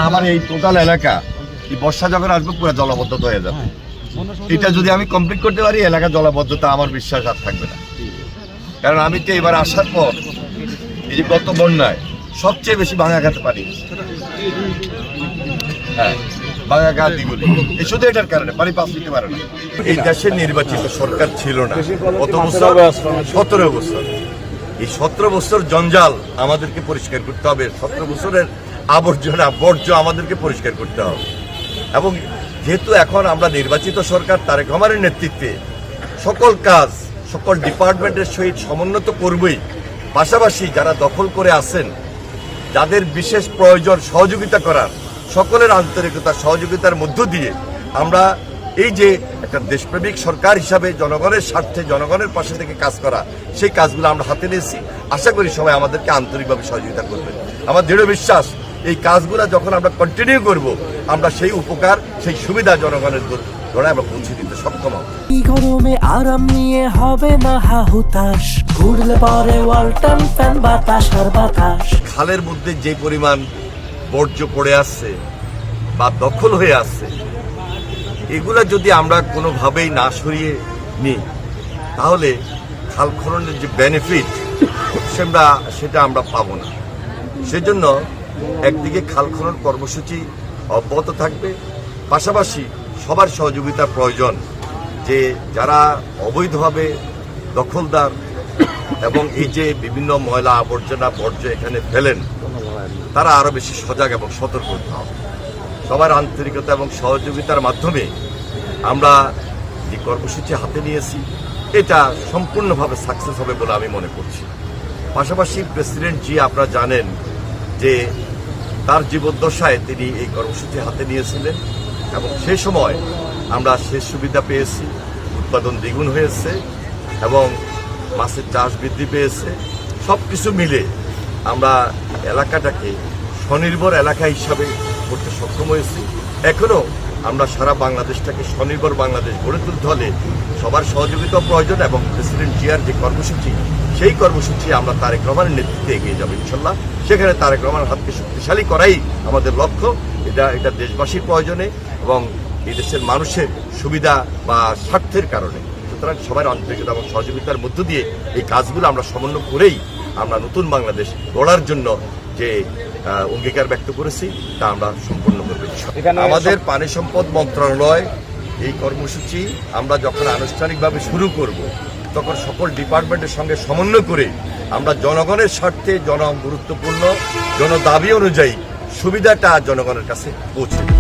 আমার এই টোটাল এলাকা এই বর্ষা যখন আসবে পুরো জলাবদ্ধতা হয়ে যাবে। এটা যদি আমি কমপ্লিট করতে পারি এলাকা জলাবদ্ধতা আমার বিশ্বাস আর থাকবে না। কারণ আমি তো এবার আসার পর এই যে গত বন্যায় সবচেয়ে বেশি ভাঙা খাতে পারি, হ্যাঁ ভাঙা ঘাট দিগুলি এই শুধু এটার কারণে পানি পাস দিতে পারে না। এই দেশে নির্বাচিত সরকার ছিল না কত বছর, 17 বছর। এই 17 বছর জঞ্জাল আমাদেরকে পরিষ্কার করতে হবে, 17 বছরের আবর্জনা বর্জ্য আমাদেরকে পরিষ্কার করতে হবে। এবং যেহেতু এখন আমরা নির্বাচিত সরকার তারেক রহমানের নেতৃত্বে সকল কাজ সকল ডিপার্টমেন্টের সহিত সমন্বিত করবই। পাশাপাশি যারা দখল করে আছেন, যাদের বিশেষ প্রয়োজন সহযোগিতা করার, সকলের আন্তরিকতা সহযোগিতার মধ্য দিয়ে আমরা এই যে একটা দেশপ্রেমিক সরকার হিসাবে জনগণের স্বার্থে জনগণের পাশে থেকে কাজ করা, সেই কাজগুলো আমরা হাতে নিয়েছি। আশা করি সবাই আমাদেরকে আন্তরিকভাবে সহযোগিতা করবেন। আমার দৃঢ় বিশ্বাস এই কাজগুলো যখন আমরা কন্টিনিউ করব, আমরা সেই উপকার সেই সুবিধা জনগণের গড়ায় আমরা পৌঁছে দিতে সক্ষম হব। গরমে আরাম নিয়ে হবে না হাহুতাশ, ঘুরলে পরে ওয়ালটন ফ্যান বাতাস আর বাতাস। খালের মধ্যে যে পরিমাণ বর্জ্য পড়ে আসছে বা দখল হয়ে আসছে, এগুলা যদি আমরা কোনোভাবেই না সরিয়ে নিই তাহলে খাল খননের যে বেনিফিট সেটা আমরা পাবো না। সেজন্য একদিকে খাল খনন কর্মসূচি অব্যাহত থাকবে, পাশাপাশি সবার সহযোগিতার প্রয়োজন। যে যারা অবৈধভাবে দখলদার এবং এই যে বিভিন্ন ময়লা আবর্জনা বর্জ্য এখানে ফেলেন, তারা আরো বেশি সজাগ এবং সতর্ক হতে হবে। সবার আন্তরিকতা এবং সহযোগিতার মাধ্যমে আমরা যে কর্মসূচি হাতে নিয়েছি এটা সম্পূর্ণভাবে সাকসেস হবে বলে আমি মনে করছি। পাশাপাশি প্রেসিডেন্ট জি আপনারা জানেন যে তার জীবদ্দশায় তিনি এই কর্মসূচি হাতে নিয়েছিলেন এবং সেই সময় আমরা শেষ সুবিধা পেয়েছি, উৎপাদন দ্বিগুণ হয়েছে এবং মাছের চাষ বৃদ্ধি পেয়েছে। সব কিছু মিলে আমরা এলাকাটাকে স্বনির্ভর এলাকা হিসাবে করতে সক্ষম হয়েছি। এখনও আমরা সারা বাংলাদেশটাকে স্বনির্ভর বাংলাদেশ গড়ে তুলতে হলে সবার সহযোগিতা প্রয়োজন এবং প্রেসিডেন্ট জিয়ার যে কর্মসূচি, সেই কর্মসূচি আমরা তারেক রহমানের নেতৃত্বে এগিয়ে যাবো ইনশাল্লাহ। সেখানে তারেক রহমানের হাতকে শক্তিশালী করাই আমাদের লক্ষ্য। এটা দেশবাসীর প্রয়োজনে এবং এই দেশের মানুষের সুবিধা বা স্বার্থের কারণে। সুতরাং সবার আন্তরিকতা এবং সহযোগিতার মধ্য দিয়ে এই কাজগুলো আমরা সমন্বয় করেই আমরা নতুন বাংলাদেশ গড়ার জন্য যে অঙ্গীকার ব্যক্ত করেছি তা আমরা সম্পূর্ণ করব। আমাদের পানি সম্পদ মন্ত্রণালয় এই কর্মসূচি আমরা যখন আনুষ্ঠানিকভাবে শুরু করব, তখন সকল ডিপার্টমেন্টের সঙ্গে সমন্বয় করে আমরা জনগণের স্বার্থে গুরুত্বপূর্ণ জনদাবি অনুযায়ী সুবিধাটা জনগণের কাছে পৌঁছে দেব।